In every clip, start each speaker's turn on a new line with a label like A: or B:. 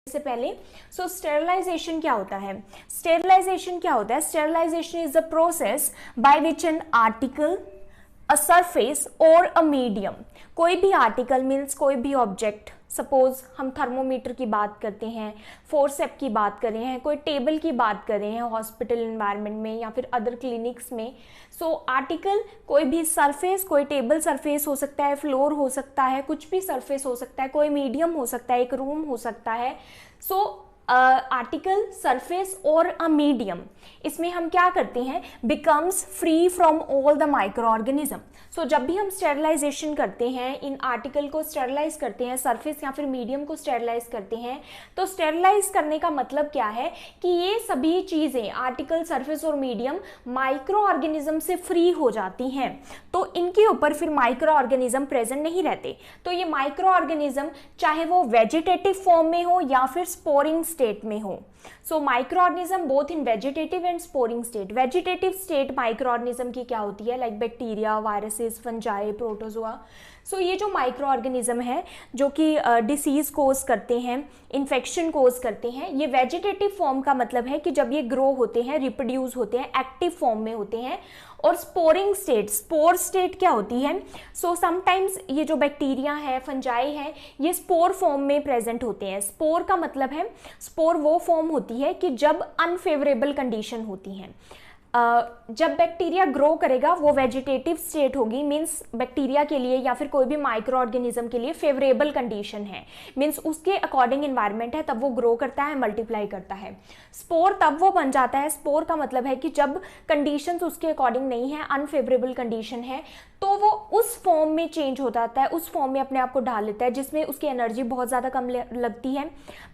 A: से पहले स्टेरिलाइजेशन क्या होता है? स्टेरिलाइजेशन क्या होता है? Sterilization is the process by which an article, a surface और अ मीडियम, कोई भी आर्टिकल मीन्स कोई भी ऑब्जेक्ट, सपोज हम थर्मोमीटर की बात करते हैं, फोर्सेप की बात कर रहे हैं, कोई टेबल की बात कर रहे हैं हॉस्पिटल एनवायरनमेंट में या फिर अदर क्लिनिक्स में। सो आर्टिकल कोई भी सरफेस, कोई टेबल सरफेस हो सकता है, फ्लोर हो सकता है, कुछ भी सरफेस हो सकता है, कोई मीडियम हो सकता है, एक रूम हो सकता है। सो आर्टिकल, सरफेस और अ मीडियम, इसमें हम क्या करते हैं? Becomes free from all the microorganism. So जब भी हम स्टेरिलाइजेशन करते हैं, इन आर्टिकल को स्टेरिलाइज करते हैं, सरफेस या फिर मीडियम को स्टेरिलाइज करते हैं, तो स्टेरिलाइज करने का मतलब क्या है कि ये सभी चीज़ें, आर्टिकल, सरफेस और मीडियम, माइक्रो ऑर्गेनिज्म से फ्री हो जाती हैं। तो इनके ऊपर फिर माइक्रो ऑर्गेनिज्म प्रेजेंट नहीं रहते। तो ये माइक्रो ऑर्गेनिज्म चाहे वो वेजिटेटिव फॉर्म में हो या फिर स्पोरिंग स्टेट में हो। So microorganism both in vegetative and sporing state. Vegetative state microorganism की क्या होती है? Like bacteria, viruses, fungi, protozoa. So ये जो माइक्रो ऑर्गेनिज्म है जो कि डिसीज कोज करते हैं, इन्फेक्शन कोज करते हैं, ये वेजिटेटिव फॉर्म का मतलब है कि जब ये ग्रो होते हैं, रिप्रोड्यूस होते हैं, एक्टिव फॉर्म में होते हैं। और स्पोरिंग स्टेट, स्पोर स्टेट क्या होती है? सो समटाइम्स ये जो बैक्टीरिया है, फंजाई है, ये स्पोर फॉर्म में प्रेजेंट होते हैं। स्पोर का मतलब है, स्पोर वो फॉर्म होती है कि जब अनफेवरेबल कंडीशन होती हैं। जब बैक्टीरिया ग्रो करेगा वो वेजिटेटिव स्टेट होगी, मीन्स बैक्टीरिया के लिए या फिर कोई भी माइक्रो ऑर्गेनिज्म के लिए फेवरेबल कंडीशन है, मीन्स उसके अकॉर्डिंग एनवायरनमेंट है, तब वो ग्रो करता है, मल्टीप्लाई करता है। स्पोर तब वो बन जाता है, स्पोर का मतलब है कि जब कंडीशंस उसके अकॉर्डिंग नहीं है, अनफेवरेबल कंडीशन है, तो वो उस फॉर्म में चेंज हो जाता है, उस फॉर्म में अपने आप को ढाल लेता है जिसमें उसकी एनर्जी बहुत ज़्यादा कम लगती है,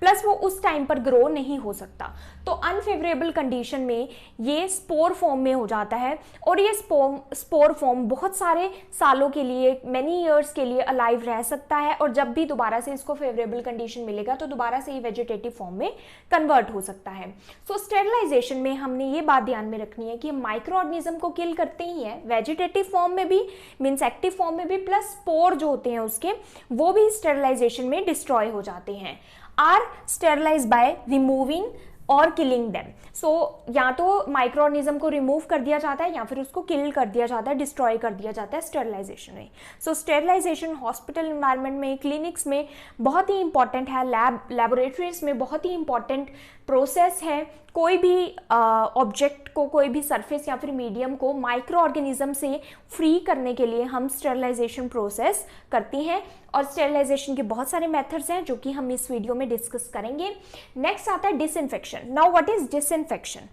A: प्लस वो उस टाइम पर ग्रो नहीं हो सकता। तो अनफेवरेबल कंडीशन में ये स्पोर फॉर्म में हो जाता है और ये स्पोर फॉर्म बहुत सारे सालों के लिए, मैनी ईयर्स के लिए अलाइव रह सकता है और जब भी दोबारा से इसको फेवरेबल कंडीशन मिलेगा तो दोबारा से ये वेजिटेटिव फॉर्म में कन्वर्ट हो सकता है। सो स्टेरिलाइजेशन में हमने ये बात ध्यान में रखनी है कि माइक्रो ऑर्गेनिज्म को किल करते ही है, वेजिटेटिव फॉर्म में भी, मीन्स एक्टिव फॉर्म में भी, प्लस स्पोर जो होते हैं उसके, वो भी स्टेरिलाइजेशन में डिस्ट्रॉय हो जाते हैं। आर स्टेरिलाइज बाय रिमूविंग और किलिंग देम। सो या तो माइक्रो ऑर्गेनिज्म को रिमूव कर दिया जाता है या फिर उसको किल कर दिया जाता है, डिस्ट्रॉय कर दिया जाता है स्टेरिलाइजेशन में। सो स्टेरिलाइजेशन हॉस्पिटल एनवायरनमेंट में, क्लिनिक्स में बहुत ही इंपॉर्टेंट है, लैबोरेटरीज में बहुत ही इंपॉर्टेंट प्रोसेस है। कोई भी ऑब्जेक्ट को, कोई भी सरफेस या फिर मीडियम को माइक्रो ऑर्गेनिज्म से फ्री करने के लिए हम स्टेरिलाइजेशन प्रोसेस करती हैं और स्टेरिलाइजेशन के बहुत सारे मेथड्स हैं जो कि हम इस वीडियो में डिस्कस करेंगे। नेक्स्ट आता है disinfection. Now what is disinfection?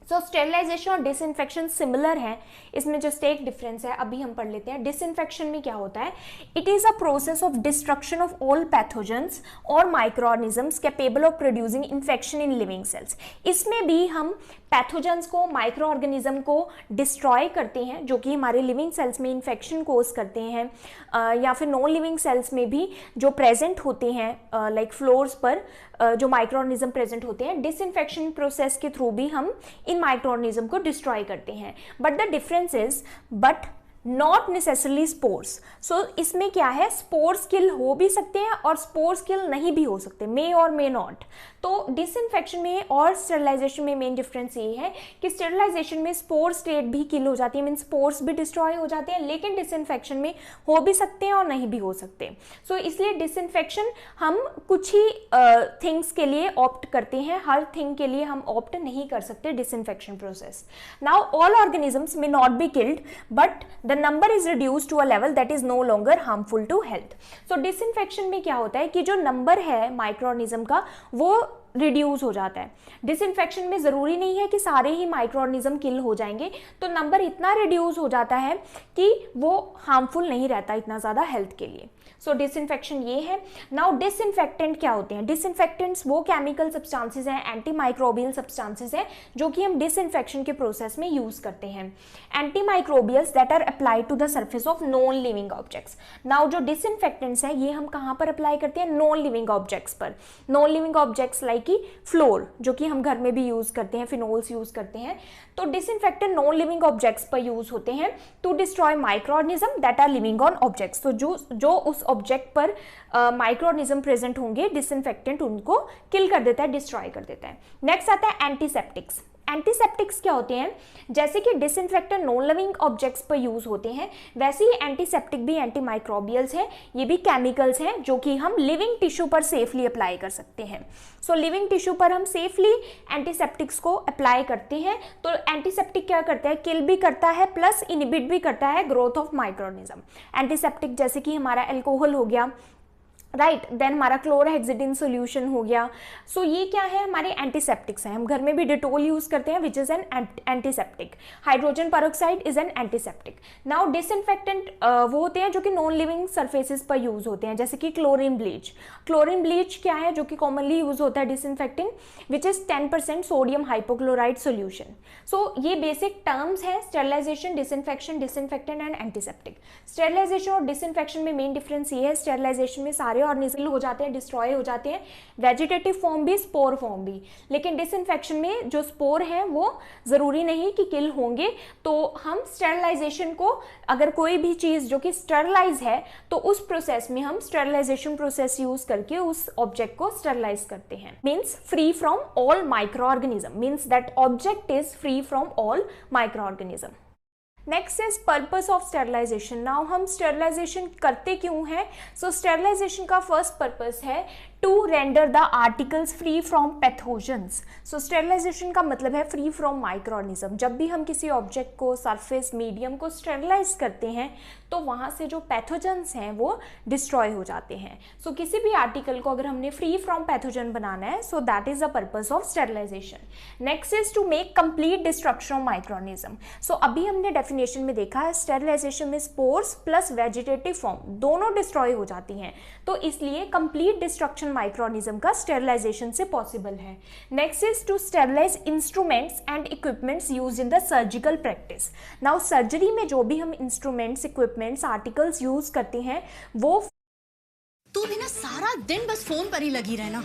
A: So sterilization और डिसइंफेक्शन सिमिलर है, इसमें जस्ट एक डिफरेंस है, अभी हम पढ़ लेते हैं। डिसइंफेक्शन में क्या होता है? It is a process of destruction of all pathogens और microorganisms capable of producing infection in living cells. इसमें भी हम पैथोजेंस को, माइक्रो ऑर्गेनिज्म को डिस्ट्रॉय करते हैं जो कि हमारे लिविंग सेल्स में इन्फेक्शन कोज करते हैं, या फिर नॉन लिविंग सेल्स में भी जो प्रेजेंट होते हैं, लाइक फ्लोर्स पर जो माइक्रो ऑर्गेनिज्म प्रेजेंट होते हैं, डिसइंफेक्शन प्रोसेस के थ्रू भी हम इन माइक्रो ऑर्गेनिज्म को डिस्ट्रॉय करते हैं। But the difference is, but not necessarily spores. So इसमें क्या है? स्पोर्स किल हो भी सकते हैं और स्पोर्स किल नहीं भी हो सकते, मे और मे नॉट। तो डिसइंफेक्शन में और स्टेरिलाइजेशन में मेन डिफरेंस ये है कि स्टेरिलाइजेशन में स्पोर स्टेट भी किल हो जाती है, मीन स्पोर्स भी डिस्ट्रॉय हो जाते हैं, लेकिन डिसइंफेक्शन में हो भी सकते हैं और नहीं भी हो सकते। सो इसलिए डिसइंफेक्शन हम कुछ ही थिंग्स के लिए ऑप्ट करते हैं, हर थिंग के लिए हम ऑप्ट नहीं कर सकते disinfection process. Now all organisms may not be killed but the number is reduced to a level that is no longer harmful to health. So disinfection में क्या होता है कि जो नंबर है माइक्रोऑर्गेनिज्म का वो रिड्यूस हो जाता है। डिसइंफेक्शन में ज़रूरी नहीं है कि सारे ही माइक्रो ऑर्गेनिज्म किल हो जाएंगे, तो नंबर इतना रिड्यूस हो जाता है कि वो हार्मफुल नहीं रहता इतना ज़्यादा हेल्थ के लिए। सो डिसइंफेक्शन ये है। नाउ डिसइंफेक्टेंट क्या होते हैं? डिसइंफेक्टेंट्स वो केमिकल सब्सटेंसेस हैं, एंटी माइक्रोबियल सब्सटेंसेस हैं जो कि हम डिसइंफेक्शन के प्रोसेस में यूज़ करते हैं। Antimicrobials that are applied to the surface of non living objects. Now जो डिसइंफेक्टेंट्स हैं ये हम कहाँ पर अप्लाई करते हैं? नॉन लिविंग ऑब्जेक्ट्स पर। नॉन लिविंग ऑब्जेक्ट्स लाइक कि फ्लोर, जो कि हम घर में भी यूज करते हैं, फिनोल्स यूज करते हैं। तो डिसइंफेक्टेंट नॉन लिविंग ऑब्जेक्ट्स पर यूज होते हैं to destroy microorganism that are living on objects. तो जो उस ऑब्जेक्ट पर माइक्रो ऑर्गेनिज्म प्रेजेंट होंगे, डिसइंफेक्टेंट उनको किल कर देता है, डिस्ट्रॉय कर देता है। नेक्स्ट आता है एंटीसेप्टिक्स। एंटीसेप्टिक्स क्या होते हैं? जैसे कि डिसइंफेक्टेंट नॉन लिविंग ऑब्जेक्ट्स पर यूज होते हैं, वैसे ही एंटीसेप्टिक भी एंटीमाइक्रोबियल्स हैं, ये भी केमिकल्स हैं जो कि हम लिविंग टिश्यू पर सेफली अप्लाई कर सकते हैं। सो लिविंग टिश्यू पर हम सेफली एंटीसेप्टिक्स को अप्लाई करते हैं। तो एंटीसेप्टिक क्या करता है? किल भी करता है प्लस इनिबिट भी करता है growth of micro organism. Antiseptic जैसे कि हमारा एल्कोहल हो गया, राइट, देन हमारा क्लोरहेक्सिडिन सोल्यूशन हो गया। सो ये क्या है? हमारे एंटीसेप्टिक्स हैं। हम घर में भी डिटोल यूज करते हैं which is an antiseptic. Hydrogen peroxide is an antiseptic. Now disinfectant वो होते हैं जो कि नॉन लिविंग सर्फेसिस पर यूज होते हैं, जैसे कि क्लोरीन ब्लीच। क्लोरीन ब्लीच क्या है जो कि कॉमनली यूज होता है disinfecting, which is 10% sodium hypochloride solution. So ये बेसिक टर्म्स है sterilization, disinfection, disinfectant and antiseptic. Sterilization और डिसइंफेक्शन में मेन डिफरेंस ये है, स्टेरिलाइजेशन में सारे ऑर्गेनिज्म हो जाते हैं, डिस्ट्रॉय हो जाते हैं, वेजिटेटिव फॉर्म भी, स्पोर फॉर्म भी। लेकिन डिसइंफेक्शन में जो स्पोर है वो जरूरी नहीं कि किल होंगे। तो हम स्टेरिलाइजेशन को, अगर कोई भी चीज जो कि स्टेरिलाइज है, तो उस प्रोसेस में हम स्टेरिलाइजेशन प्रोसेस यूज करके उस ऑब्जेक्ट को स्टेरिलाइज करते हैं। Means free from all micro organism, means that object is free from all micro organism. Next is purpose of sterilization. Now हम स्टेरिलाइजेशन करते क्यों हैं? सो स्टेरिलाइजेशन का फर्स्ट पर्पस है to render the articles free from pathogens. So sterilization का मतलब है free from micro organism. जब भी हम किसी ऑब्जेक्ट को, सरफेस, मीडियम को स्टेरिलाइज करते हैं तो वहाँ से जो पैथोजेंस हैं वो डिस्ट्रॉय हो जाते हैं। सो किसी भी आर्टिकल को अगर हमने फ्री फ्रॉम पैथोजन बनाना है, so that is the purpose of sterilization. Next is to make complete destruction of microorganism. So अभी हमने डेफिनेशन में देखा है स्टेरिलाइजेशन में स्पोर्स प्लस वेजिटेटिव फॉर्म दोनों डिस्ट्रॉय हो जाती हैं, तो इसलिए कंप्लीट डिस्ट्रक्शन माइक्रो ऑर्गेनिज्म का स्टेरिलाइजेशन से पॉसिबल है। Next is to sterilize instruments and equipments used in the surgical practice. Now surgery में जो भी हम इंस्ट्रूमेंट्स, इक्विपमेंट्स, आर्टिकल्स यूज करते हैं वो।
B: तू भी ना सारा दिन बस फोन पर ही लगी रहना।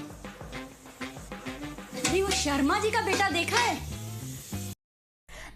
B: अरे वो शर्मा जी का बेटा देखा है?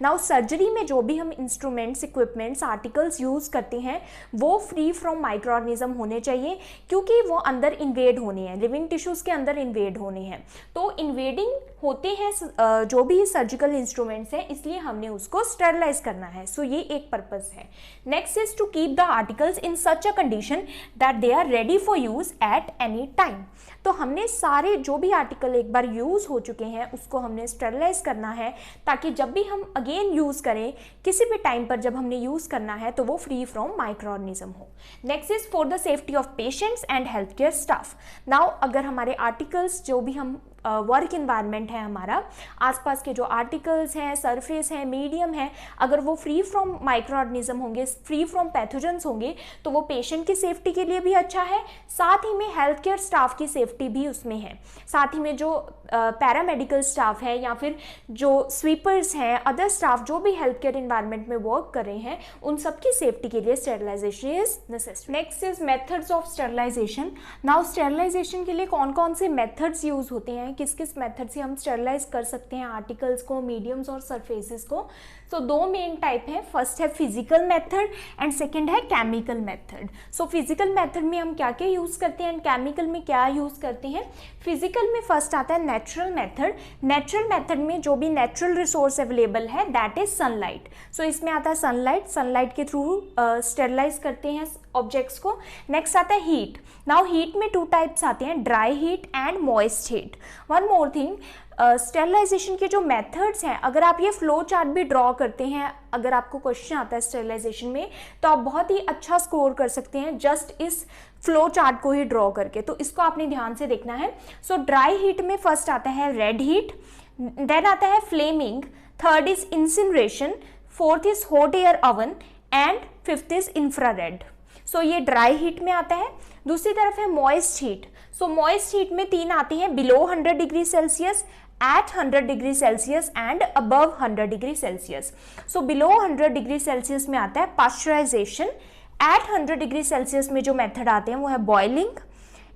A: नाउ सर्जरी में जो भी हम इंस्ट्रूमेंट्स, इक्विपमेंट्स, आर्टिकल्स यूज करते हैं वो फ्री फ्रॉम माइक्रो ऑर्गेनिज्म होने चाहिए, क्योंकि वो अंदर इन्वेड होने हैं, लिविंग टिश्यूज के अंदर इन्वेड होने हैं। तो इन्वेडिंग होते हैं जो भी सर्जिकल इंस्ट्रूमेंट्स हैं, इसलिए हमने उसको स्टेरिलाइज करना है। सो ये एक पर्पस है। Next is to keep the articles in such a condition that they are ready for use at any time. तो हमने सारे जो भी आर्टिकल एक बार यूज हो चुके हैं उसको हमने स्टेरिलाइज करना है, ताकि जब भी हम अगेन यूज करें, किसी भी टाइम पर जब हमने यूज करना है तो वो फ्री फ्रॉम माइक्रो ऑर्गेनिज्म हो। Next is for the safety of patients and health care staff. Now अगर हमारे आर्टिकल्स, जो भी हम वर्क इन्वायरमेंट है, हमारा आसपास के जो आर्टिकल्स हैं, सरफेस हैं, मीडियम है, अगर वो फ्री फ्रॉम माइक्रो ऑर्गेनिज्म होंगे, फ्री फ्रॉम पैथोजेंस होंगे, तो वो पेशेंट की सेफ्टी के लिए भी अच्छा है, साथ ही में हेल्थ केयर स्टाफ की सेफ्टी भी उसमें है। साथ ही में जो पैरामेडिकल स्टाफ है या फिर जो स्वीपर्स हैं, अदर स्टाफ जो भी हेल्थ केयर इन्वायरमेंट में वर्क कर रहे हैं, उन सबकी सेफ्टी के लिए sterilization is necessary. Next is methods of sterilization. Now sterilization के लिए कौन कौन से मेथड्स यूज होते हैं, किस किस मेथड से हम स्टेरिलाइज कर सकते हैं आर्टिकल्स को, मीडियम्स और सरफेसेस को। सो दो मेन टाइप है, फर्स्ट है फिजिकल मेथड एंड सेकंड है chemical method. So physical method में हम क्या क्या यूज करते हैं एंड केमिकल में क्या यूज करते हैं। फिजिकल में फर्स्ट आता है नेचुरल मेथड। नेचुरल मेथड में जो भी नेचुरल रिसोर्स अवेलेबल है दैट इज सनलाइट। सो इसमें आता है सनलाइट, सनलाइट के थ्रू स्टेरिलाइज करते हैं ऑब्जेक्ट्स को। नेक्स्ट आता है हीट। नाउ हीट में टू टाइप्स आते हैं, dry heat and moist heat. One more thing, sterilization के जो मेथड्स हैं, अगर आप ये फ्लो चार्ट भी ड्रॉ करते हैं, अगर आपको क्वेश्चन आता है स्टेरिलाइजेशन में, तो आप बहुत ही अच्छा स्कोर कर सकते हैं जस्ट इस फ्लो चार्ट को ही ड्रॉ करके। तो इसको आपने ध्यान से देखना है। सो ड्राई हीट में फर्स्ट आता है रेड हीट, देन आता है flaming, third is incineration, fourth is hot air oven and fifth is infrared. So ये ड्राई हीट में आता है। दूसरी तरफ है moist heat. So moist heat में तीन आती हैं, below 100 degree Celsius, at 100 degree Celsius and above 100 degree Celsius. So below 100 degree Celsius में आता है पास्चराइजेशन। एट 100 डिग्री सेल्सियस में जो मेथड आते हैं वो है boiling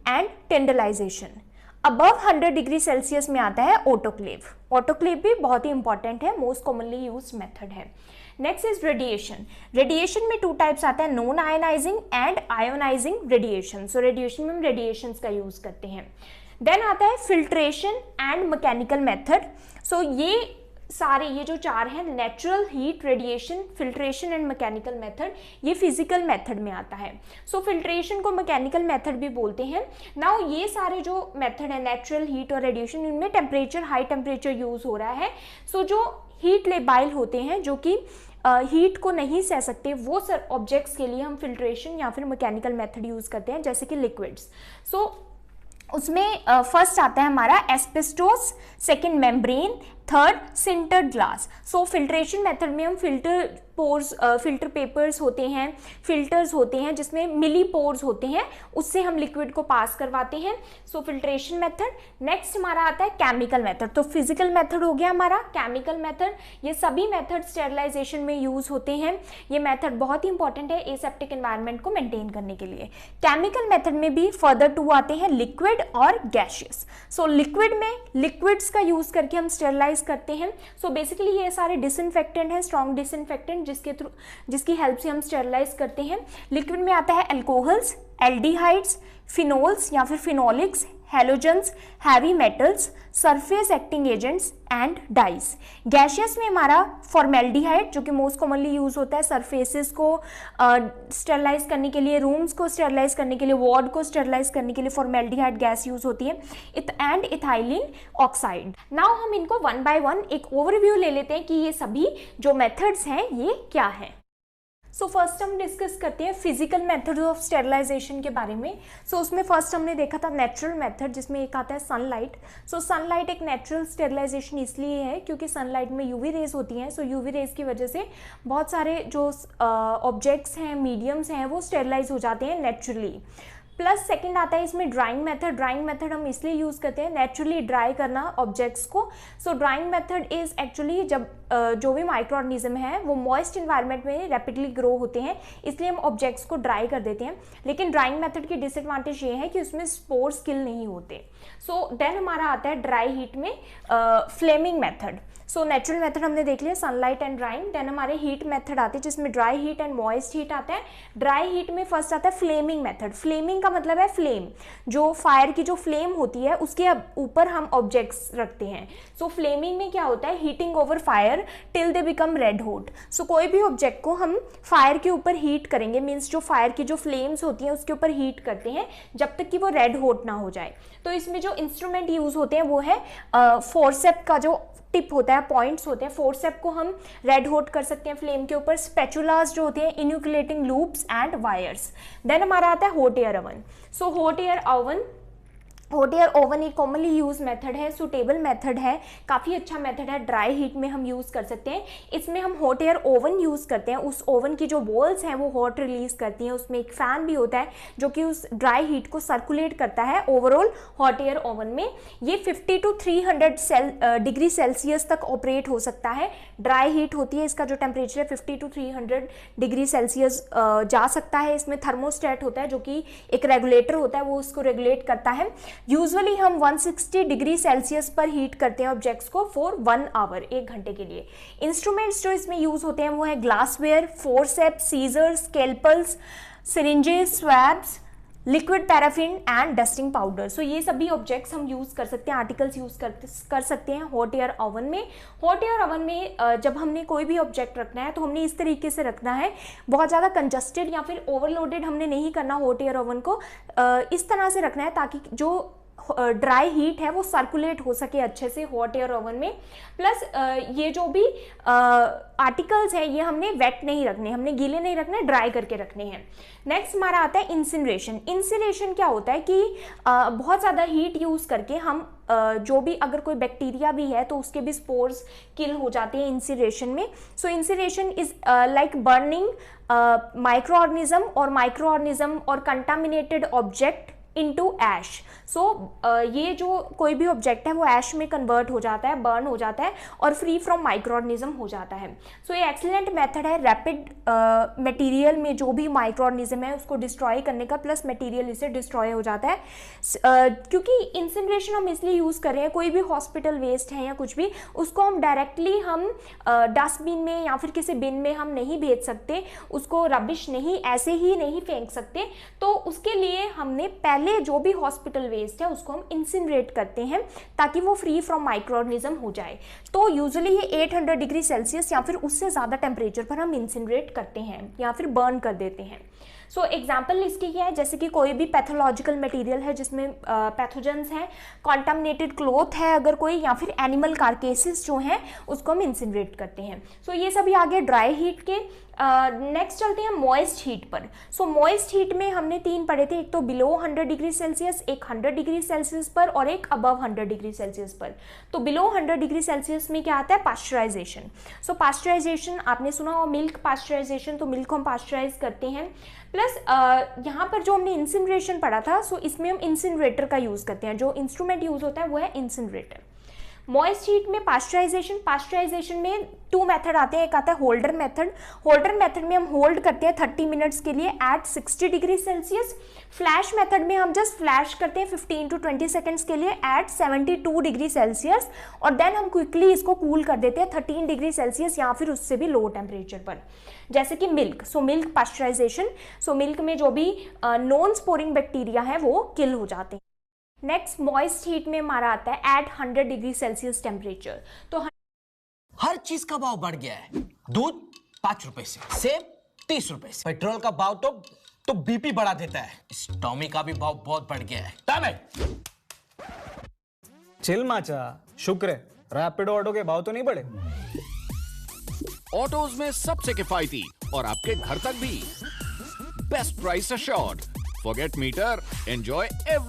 A: and tyndallization. Above 100 degree Celsius में आता है ऑटोक्लेव। ऑटोक्लेव भी बहुत ही इंपॉर्टेंट है, मोस्ट कॉमनली यूज्ड मेथड है। Next is radiation. रेडिएशन में 2 टाइप्स आते हैं, non ionizing and ionizing radiation. So radiation में हम रेडिएशन का यूज करते हैं। देन आता है फिल्ट्रेशन एंड मैकेनिकल मेथड। सो ये जो 4 हैं, natural, heat, radiation, filtration and mechanical method, ये फिजिकल मेथड में आता है। सो फिल्ट्रेशन को मैकेनिकल मेथड भी बोलते हैं। नाउ ये सारे जो मेथड है, नेचुरल, हीट और रेडिएशन, इनमें टेम्परेचर, हाई टेम्परेचर यूज हो रहा है। सो जो हीट लेबाइल होते हैं, जो कि हीट को नहीं सह सकते, वो ऑब्जेक्ट्स के लिए हम फिल्ट्रेशन या फिर मैकेनिकल मेथड यूज करते हैं, जैसे कि लिक्विड्स। सो उसमें फर्स्ट आता है हमारा asbestos, second membrane, third sintered glass. So filtration method में हम फिल्टर पेपर्स होते हैं, फिल्टर्स होते हैं जिसमें मिली पोर्स होते हैं, उससे हम लिक्विड को पास करवाते हैं। सो फिल्ट्रेशन मेथड। नेक्स्ट हमारा आता है केमिकल मेथड। तो फिजिकल मेथड हो गया हमारा, केमिकल मेथड, ये सभी मेथड स्टेरिलाइजेशन में यूज होते हैं। ये मेथड बहुत ही इंपॉर्टेंट है एसेप्टिक एनवायरनमेंट को मेंटेन करने के लिए। केमिकल मेथड में भी फर्दर 2 आते हैं, लिक्विड और गैशियस। सो लिक्विड में लिक्विड्स का यूज करके हम स्टेरिलाइज करते हैं। सो बेसिकली ये सारे डिसइंफेक्टेंट हैं, स्ट्रॉन्ग डिसइंफेक्टेंट, जिसकी हेल्प से हम स्टेरिलाइज करते हैं। लिक्विड में आता है अल्कोहल्स, एल्डिहाइड्स, फिनोल्स या फिर phenolics, halogens, heavy metals, surface acting agents and dice. Gaseous में हमारा फॉर्मेल्डिहाइड, जो कि मोस्ट कॉमनली यूज होता है सरफेसेस को स्टेरिलाइज करने के लिए, रूम्स को स्टेरिलाइज करने के लिए, वार्ड को स्टेरिलाइज करने के लिए फॉर्मेल्डिहाइड गैस यूज होती है, एंड इथाइलिन ऑक्साइड। नाउ हम इनको 1 बाय 1 एक ओवरव्यू ले लेते हैं कि ये सभी जो मेथड्स हैं ये क्या है। सो फर्स्ट हम डिस्कस करते हैं फिजिकल मेथड ऑफ स्टेरिलाइजेशन के बारे में। सो उसमें फर्स्ट हमने देखा था नेचुरल मेथड, जिसमें एक आता है सनलाइट। सो सनलाइट एक नेचुरल स्टेरिलाइजेशन इसलिए है क्योंकि सनलाइट में यूवी रेज होती हैं। सो यूवी रेज की वजह से बहुत सारे जो ऑब्जेक्ट्स हैं, मीडियम्स हैं, वो स्टेरिलाइज हो जाते हैं नेचुरली। प्लस सेकंड आता है इसमें ड्राइंग मेथड। ड्राइंग मेथड हम इसलिए यूज़ करते हैं नेचुरली ड्राई करना ऑब्जेक्ट्स को। सो ड्राइंग मेथड इज एक्चुअली जब जो भी माइक्रो ऑर्गेनिज्म है वो मॉइस्ट इन्वायरमेंट में रैपिडली ग्रो होते हैं, इसलिए हम ऑब्जेक्ट्स को ड्राई कर देते हैं। लेकिन ड्राइंग मेथड की डिसएडवांटेज ये है कि उसमें स्पोर्स किल नहीं होते। सो देन हमारा आता है ड्राई हीट में flaming method. So natural method हमने देख लिया, सनलाइट एंड ड्राइंग। देन हमारे हीट मेथड आते हैं जिसमें dry heat and moist heat आता है। ड्राई हीट में फर्स्ट आता है फ्लेमिंग मेथड। फ्लेमिंग का मतलब है फ्लेम, जो फायर की जो फ्लेम होती है उसके ऊपर हम ऑब्जेक्ट्स रखते हैं। सो फ्लेमिंग में क्या होता है, heating over fire till they become red hot. So कोई भी ऑब्जेक्ट को हम फायर के ऊपर हीट करेंगे, मीन्स जो फायर की जो फ्लेम्स होती हैं उसके ऊपर हीट करते हैं जब तक कि वो रेड हॉट ना हो जाए। तो इसमें जो इंस्ट्रूमेंट यूज होते हैं वो है फोर्सेप का जो टिप होता है, पॉइंट्स होते हैं, फोर्सेप को हम रेड हॉट कर सकते हैं फ्लेम के ऊपर। स्पैचुलास जो होते हैं, इन्यूक्लेटिंग लूप्स एंड वायर्स। देन हमारा आता है hot air oven. So hot air oven एक कॉमनली यूज मेथड है, सुटेबल मेथड है, काफ़ी अच्छा मेथड है, ड्राई हीट में हम यूज़ कर सकते हैं। इसमें हम हॉट एयर ओवन यूज़ करते हैं, उस ओवन की जो वॉल्स हैं वो हॉट रिलीज करती हैं, उसमें एक फ़ैन भी होता है जो कि उस ड्राई हीट को सर्कुलेट करता है ओवरऑल हॉट एयर ओवन में। ये 50 to 300 डिग्री सेल्सियस तक ऑपरेट हो सकता है। ड्राई हीट होती है, इसका जो टेम्परेचर है 50 to 300 डिग्री सेल्सियस जा सकता है। इसमें थर्मोस्टेट होता है जो कि एक रेगुलेटर होता है, वो उसको रेगुलेट करता है। यूजुअली हम 160 डिग्री सेल्सियस पर हीट करते हैं ऑब्जेक्ट्स को फॉर 1 आवर, 1 घंटे के लिए। इंस्ट्रूमेंट्स जो इसमें यूज होते हैं वो है glassware, forceps, scissors, scalpels, syringes, swabs, liquid paraffin and dusting powder. So ये सभी ऑब्जेक्ट्स हम यूज़ कर सकते हैं, आर्टिकल्स यूज़ कर सकते हैं हॉट एयर ओवन में। हॉट एयर ओवन में जब हमने कोई भी ऑब्जेक्ट रखना है तो हमने इस तरीके से रखना है, बहुत ज़्यादा कंजस्टेड या फिर ओवरलोडेड हमने नहीं करना हॉट एयर ओवन को। इस तरह से रखना है ताकि जो ड्राई हीट है वो सर्कुलेट हो सके अच्छे से हॉट एयर ओवन में। प्लस ये जो भी आर्टिकल्स हैं ये हमने वेट नहीं रखने, हमने गीले नहीं रखने, ड्राई करके रखने हैं। नेक्स्ट हमारा आता है इंसिनरेशन। इंसिनरेशन क्या होता है कि बहुत ज़्यादा हीट यूज़ करके हम जो भी अगर कोई बैक्टीरिया भी है तो उसके भी स्पोर्स किल हो जाते हैं इंसिनरेशन में। So incineration is like burning microorganism और contaminated object into ash. So ये जो कोई भी ऑब्जेक्ट है वो ऐश में कन्वर्ट हो जाता है, बर्न हो जाता है और फ्री फ्रॉम माइक्रो ऑर्गेनिज्म हो जाता है। सो ये एक्सीलेंट मेथड है रैपिड मटेरियल में जो भी माइक्रो ऑर्गेनिज्म है उसको डिस्ट्रॉय करने का, प्लस मटेरियल इससे डिस्ट्रॉय हो जाता है। क्योंकि इंसिनरेशन हम इसलिए यूज़ कर रहे हैं, कोई भी हॉस्पिटल वेस्ट है या कुछ भी, उसको हम डायरेक्टली हम डस्टबिन में या फिर किसी बिन में हम नहीं भेज सकते, उसको रबिश नहीं ऐसे ही नहीं फेंक सकते। तो उसके लिए हमने पहले जो भी हॉस्पिटल वेस्ट है उसको हम इंसिनरेट करते हैं ताकि वो फ्री फ्रॉम माइक्रो ऑर्गेनिज्म हो जाए। तो यूजुअली ये 800 डिग्री सेल्सियस या फिर उससे ज़्यादा टेम्परेचर पर हम इंसिनरेट करते हैं या फिर बर्न कर देते हैं। सो एग्जाम्पल इसकी क्या है, जैसे कि कोई भी पैथोलॉजिकल मटेरियल है जिसमें पैथोजेंस हैं, कॉन्टामिनेटेड क्लोथ है अगर कोई, या फिर एनिमल कार्केसेस जो हैं उसको हम इंसिनरेट करते हैं। सो ये सभी आ गए ड्राई हीट के। नेक्स्ट चलते हैं मॉइस्ट हीट पर। सो मॉइस्ट हीट में हमने 3 पढ़े थे, एक तो बिलो 100 डिग्री सेल्सियस, एक 100 डिग्री सेल्सियस पर और एक अबव 100 डिग्री सेल्सियस पर। तो बिलो 100 डिग्री सेल्सियस में क्या आता है, पास्चराइजेशन। सो पास्चराइजेशन आपने सुना हो, मिल्क पास्चराइजेशन, तो मिल्क को हम पास्चराइज करते हैं। प्लस यहाँ पर जो हमने इंसिनरेशन पढ़ा था, सो इसमें हम इंसिनरेटर का यूज़ करते हैं, जो इंस्ट्रूमेंट यूज़ होता है वो है इंसिनरेटर। मॉइस्ट हीट में पास्चराइजेशन में 2 मेथड आते हैं, एक आता है होल्डर मेथड। होल्डर मेथड में हम होल्ड करते हैं 30 मिनट्स के लिए at 60 degree Celsius. Flash method में हम जस्ट फ्लैश करते हैं 15 टू 20 सेकेंड्स के लिए एट 72 डिग्री सेल्सियस और देन हम क्विकली इसको कूल कर देते हैं 13 डिग्री सेल्सियस या फिर उससे भी लो टेम्परेचर पर। जैसे कि milk, so milk pasteurization, so milk में जो भी नॉन स्पोरिंग बैक्टीरिया है वो किल हो जाते हैं। नेक्स्ट मॉइस्ट हीट में हमारा आता है एट 100 डिग्री सेल्सियस टेम्परेचर। तो
C: हर चीज का भाव बढ़ गया है। दूध 5 रुपए से, सेब 30 रुपए से, पेट्रोल का भाव तो बीपी बढ़ा देता है। इस टॉमी का भी भाव बहुत बढ़ गया है।
D: चिल माचा, शुक्र है रैपिडो ऑटो के भाव तो नहीं बढ़े।
E: ऑटोज में सबसे किफायती और आपके घर तक भी best price assured. Forget meter, enjoy every.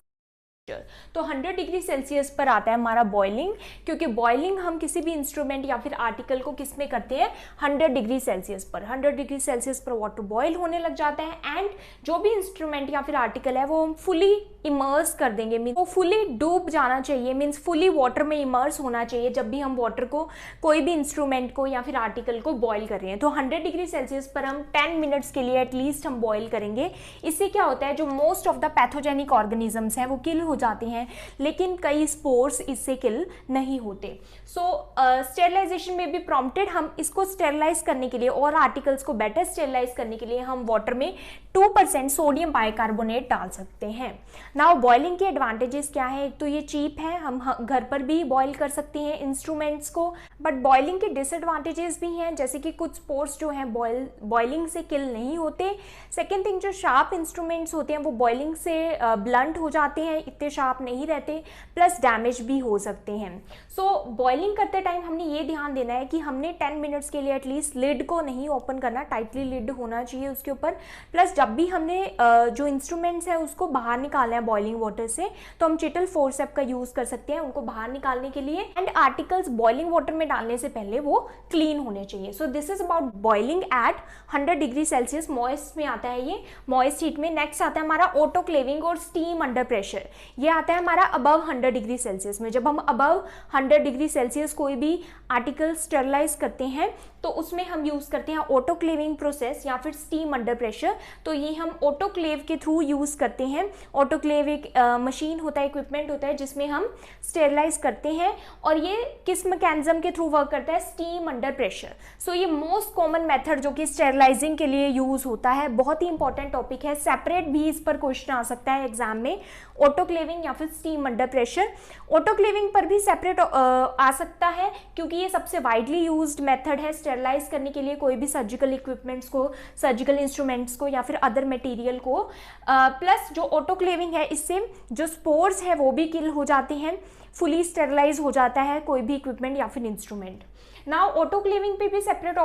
A: तो 100 डिग्री सेल्सियस पर आता है हमारा बॉइलिंग, क्योंकि बॉइलिंग हम किसी भी इंस्ट्रूमेंट या फिर आर्टिकल को किस में करते हैं, 100 डिग्री सेल्सियस पर। 100 डिग्री सेल्सियस पर वाटर बॉयल होने लग जाता है एंड जो भी इंस्ट्रूमेंट या फिर आर्टिकल है वो हम फुली इमर्स कर देंगे, मीन वो फुली डूब जाना चाहिए, मीन्स फुली वाटर में इमर्स होना चाहिए जब भी हम वाटर को, कोई भी इंस्ट्रूमेंट को या फिर आर्टिकल को बॉयल कर रहे हैं। तो 100 डिग्री सेल्सियस पर हम 10 मिनट्स के लिए एटलीस्ट हम बॉयल करेंगे। इससे क्या होता है, जो most of the pathogenic organisms हैं वो किल हो जाते हैं, लेकिन कई स्पोर्स इससे किल नहीं होते। सो स्टेरिलाइजेशन में भी प्रॉम्प्टेड, हम इसको स्टेरिलाइज करने के लिए और आर्टिकल्स को बेटर स्टेरिलाइज करने के लिए हम वाटर में 2% सोडियम बाइकार्बोनेट डाल सकते हैं। नाउ बॉइलिंग के एडवांटेजेस क्या है, एक तो ये चीप है, हम घर पर भी बॉयल कर सकते हैं इंस्ट्रूमेंट्स को, बट बॉइलिंग के डिसएडवांटेजेस भी हैं, जैसे कि कुछ स्पोर्स जो हैं बॉइलिंग से किल नहीं होते। सेकेंड थिंग, जो शार्प इंस्ट्रूमेंट्स होते हैं वो बॉइलिंग से ब्लंट हो जाते हैं, इतने शार्प नहीं रहते, प्लस डैमेज भी हो सकते हैं। सो बॉइलिंग करते टाइम हमने ये ध्यान देना है कि हमने 10 मिनट्स के लिए एटलीस्ट लिड को नहीं ओपन करना, टाइटली लिड होना चाहिए उसके ऊपर। प्लस जब भी हमने जो इंस्ट्रूमेंट्स है उसको बाहर निकालना है बॉइलिंग वाटर से, तो हम चिटल फोर्सेप का यूज कर सकते हैं उनको बाहर निकालने के लिए। एंड आर्टिकल्स बॉइलिंग वाटर में डालने से पहले वो क्लीन होने चाहिए। So this is about boiling at 100 degree Celsius, moist में आता है ये, मॉइस्ट हीट में। नेक्स्ट आता है हमारा ऑटोक्लेविंग और स्टीम अंडर प्रेशर, ये आता है हमारा अबव 100 डिग्री सेल्सियस में। जब हम अबव 100 डिग्री सेल्सियस कोई भी आर्टिकल स्टरलाइज करते हैं तो उसमें हम यूज करते हैं ऑटोक्लेविंग प्रोसेस या फिर स्टीम अंडर प्रेशर। तो ये हम ऑटोक्लेव के थ्रू यूज करते हैं। ऑटोक्लेव एक मशीन होता है, इक्विपमेंट होता है जिसमें हम स्टेरलाइज करते हैं, और ये किस मैकेनिज्म के थ्रू वर्क करता है, स्टीम अंडर प्रेशर। सो ये मोस्ट कॉमन मेथड जो कि स्टेरलाइजिंग के लिए यूज होता है, बहुत ही इंपॉर्टेंट टॉपिक है, सेपरेट भी इस पर क्वेश्चन आ सकता है एग्जाम में, ऑटोक्लेविंग या फिर स्टीम अंडर प्रेशर। ऑटोक्लेविंग पर भी सेपरेट आ सकता है क्योंकि ये सबसे वाइडली यूज्ड मेथड है स्टेरलाइज करने के लिए कोई भी सर्जिकल इक्विपमेंट्स को, सर्जिकल इंस्ट्रूमेंट्स को या फिर अदर मटेरियल को। प्लस जो ऑटोक्लेविंग है इससे जो स्पोर्स है वो भी किल हो जाते हैं, फुली स्टेरलाइज हो जाता है कोई भी इक्विपमेंट या फिर इंस्ट्रूमेंट। नाउ ऑटोक्लेविंग पे भी सेपरेट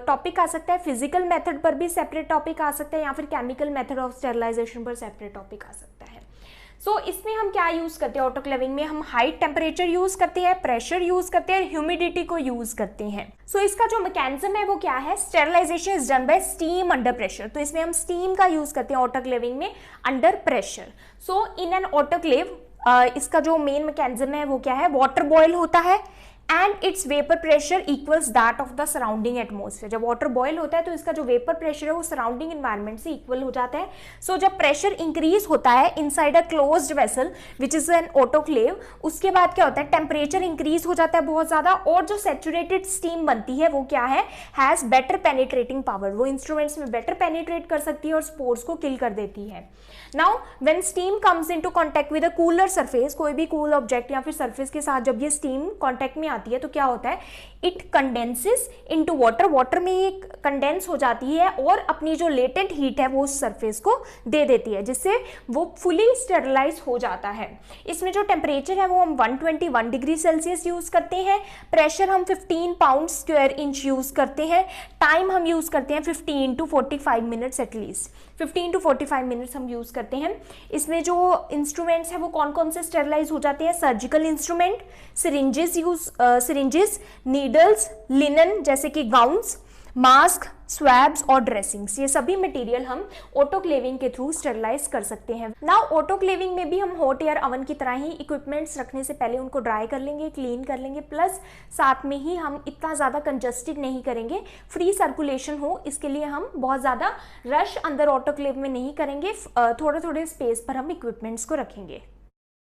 A: टॉपिक आ सकता है, फिजिकल मेथड पर भी सेपरेट टॉपिक आ सकता है, या फिर केमिकल मेथड ऑफ स्टेरलाइजेशन पर सेपरेट टॉपिक आ सकता है। सो इसमें हम क्या यूज करते हैं ऑटोक्लेविंग में, हम हाई टेम्परेचर यूज करते हैं, प्रेशर यूज करते हैं, ह्यूमिडिटी को यूज करते हैं। सो इसका जो मैकेनिज्म है वो क्या है, sterilization is done by steam under pressure. तो इसमें हम स्टीम का यूज करते हैं ऑटोक्लेविंग में under pressure. So in an autoclave इसका जो मेन मैकेनिज्म है वो क्या है, वाटर बॉयल होता है and it's vapour pressure equals that of the surrounding atmosphere. जब वाटर बॉयल होता है तो इसका जो वेपर प्रेशर है वो सराउंडिंग एनवायरनमेंट से इक्वल हो जाता है। सो जब प्रेशर इंक्रीज होता है inside a closed vessel which is an autoclave, उसके बाद क्या होता है, टेम्परेचर इंक्रीज हो जाता है बहुत ज्यादा, और जो सैचुरेटेड स्टीम बनती है वो क्या है, हैज बेटर पेनिट्रेटिंग पावर। वो इंस्ट्रूमेंट्स में बेटर पेनिट्रेट कर सकती है और स्पोर्स को किल कर देती है। Now when steam comes into contact with a cooler surface, कोई भी कूल ऑब्जेक्ट या फिर सरफेस के साथ जब ये स्टीम कांटेक्ट में आती है तो क्या होता है, it condenses into water. Water में ये कंडेंस हो जाती है और अपनी जो लेटेंट हीट है वो उस सरफेस को दे देती है, जिससे वो फुली स्टेरिलाइज हो जाता है। इसमें जो टेम्परेचर है वो हम 121 डिग्री सेल्सियस यूज करते हैं, प्रेशर हम 15 पाउंड स्क्वायर इंच यूज करते हैं, टाइम हम यूज करते हैं 15 to 45 minutes at least, 15 to 45 minutes हम यूज करते हैं। इसमें जो इंस्ट्रूमेंट्स हैं वो कौन कौन से स्टेरिलाइज हो जाते हैं, surgical instrument, syringes, needles, linen जैसे कि गाउन्स, मास्क, स्वैब्स और ड्रेसिंग्स, ये सभी मटेरियल हम ऑटोक्लेविंग के थ्रू स्टेरिलाइज कर सकते हैं। नाउ ऑटोक्लेविंग में भी हम हॉट एयर अवन की तरह ही इक्विपमेंट्स रखने से पहले उनको ड्राई कर लेंगे, क्लीन कर लेंगे, प्लस साथ में ही हम इतना ज़्यादा कंजस्टेड नहीं करेंगे, फ्री सर्कुलेशन हो इसके लिए हम बहुत ज़्यादा रश अंदर ऑटोक्लेव में नहीं करेंगे, थोड़े थोड़े स्पेस पर हम इक्विपमेंट्स को रखेंगे।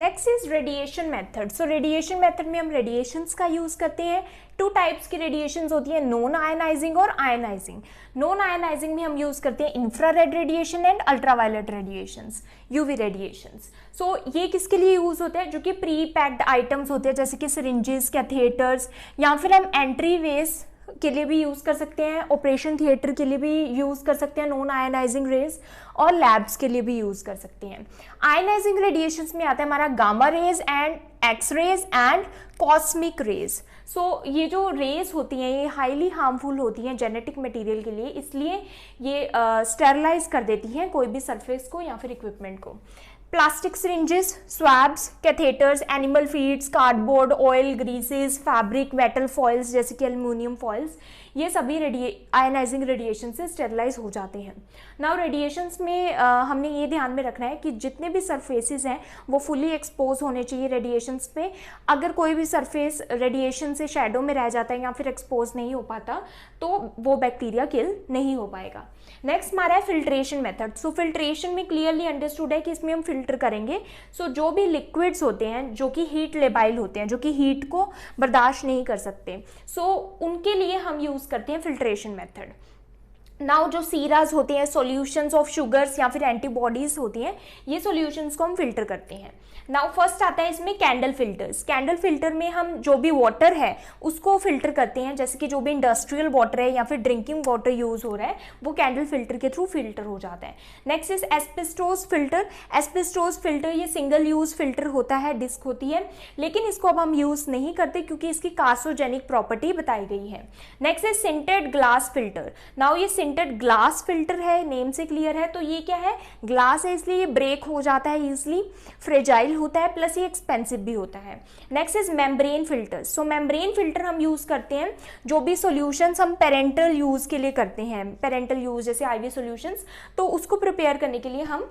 A: Next is radiation method. So radiation method में हम रेडिएशंस का यूज करते हैं। टू टाइप्स की रेडिएशंस होती है, नॉन आयनाइजिंग और आयनाइजिंग। नॉन आयनाइजिंग में हम यूज करते हैं infrared radiation and ultraviolet radiations, UV radiations. So ये किसके लिए यूज होते हैं, जो कि प्री पैक्ड आइटम्स होते हैं जैसे कि सिरिंजेस, कैथेटर्स, या फिर हम एंट्री वेज के लिए भी यूज कर सकते हैं, ऑपरेशन थिएटर के लिए भी यूज कर सकते हैं नॉन आयनाइजिंग रेज, और लैब्स के लिए भी यूज कर सकते हैं। आयनाइजिंग रेडिएशंस में आता है हमारा gamma rays and x rays and cosmic rays. So ये जो रेज होती हैं ये हाईली हार्मफुल होती हैं जेनेटिक मटेरियल के लिए, इसलिए ये स्टेरिलाइज कर देती हैं कोई भी सरफेस को या फिर इक्विपमेंट को। Plastic syringes, swabs, catheters, animal feeds, cardboard, oil, greases, fabric, metal foils जैसे कि एल्युमिनियम फॉइल्स, ये सभी आयनाइजिंग रेडिएशन से स्टेरिलाइज हो जाते हैं। नाउ रेडिएशंस में हमने ये ध्यान में रखना है कि जितने भी सरफेसेस हैं वो फुली एक्सपोज होने चाहिए रेडिएशंस पे। अगर कोई भी सरफेस रेडिएशन से शैडो में रह जाता है या फिर एक्सपोज नहीं हो पाता तो वो बैक्टीरिया किल नहीं हो पाएगा। नेक्स्ट हमारा है फिल्ट्रेशन मेथड। सो फिल्ट्रेशन में क्लियरली अंडरस्टूड है कि इसमें हम फिल्टर करेंगे सो जो भी लिक्विड्स होते हैं जो कि हीट लेबाइल होते हैं, जो कि हीट को बर्दाश्त नहीं कर सकते, सो उनके लिए हम यूज करते हैं फिल्ट्रेशन मेथड। नाउ जो सीराज होते हैं, सॉल्यूशंस ऑफ शुगर्स या फिर एंटीबॉडीज होती हैं, ये सॉल्यूशंस को हम फिल्टर करते हैं। नाउ फर्स्ट आता है इसमें कैंडल फिल्टर्स। कैंडल फिल्टर में हम जो भी वाटर है उसको फिल्टर करते हैं, जैसे कि जो भी इंडस्ट्रियल वाटर है या फिर ड्रिंकिंग वाटर यूज हो रहा है वो कैंडल फिल्टर के थ्रू फिल्टर हो जाता है। Next is asbestos filter. Asbestos filter ये सिंगल यूज फिल्टर होता है, डिस्क होती है, लेकिन इसको अब हम यूज नहीं करते क्योंकि इसकी कार्सिनोजेनिक प्रॉपर्टी बताई गई है। Next is sintered glass filter. Now ये सिंटेड ग्लास फिल्टर है, नेम से क्लियर है, तो ये क्या है, ग्लास है इसलिए ये ब्रेक हो जाता है इजिली, फ्रेजाइल होता है, प्लस ये एक्सपेंसिव भी होता है। Next is membrane filters. So membrane filter हम यूज करते हैं जो भी सॉल्यूशंस हम पेरेंटल यूज के लिए करते हैं, पेरेंटल यूज जैसे आईवी सॉल्यूशंस, तो उसको प्रिपेयर करने के लिए हम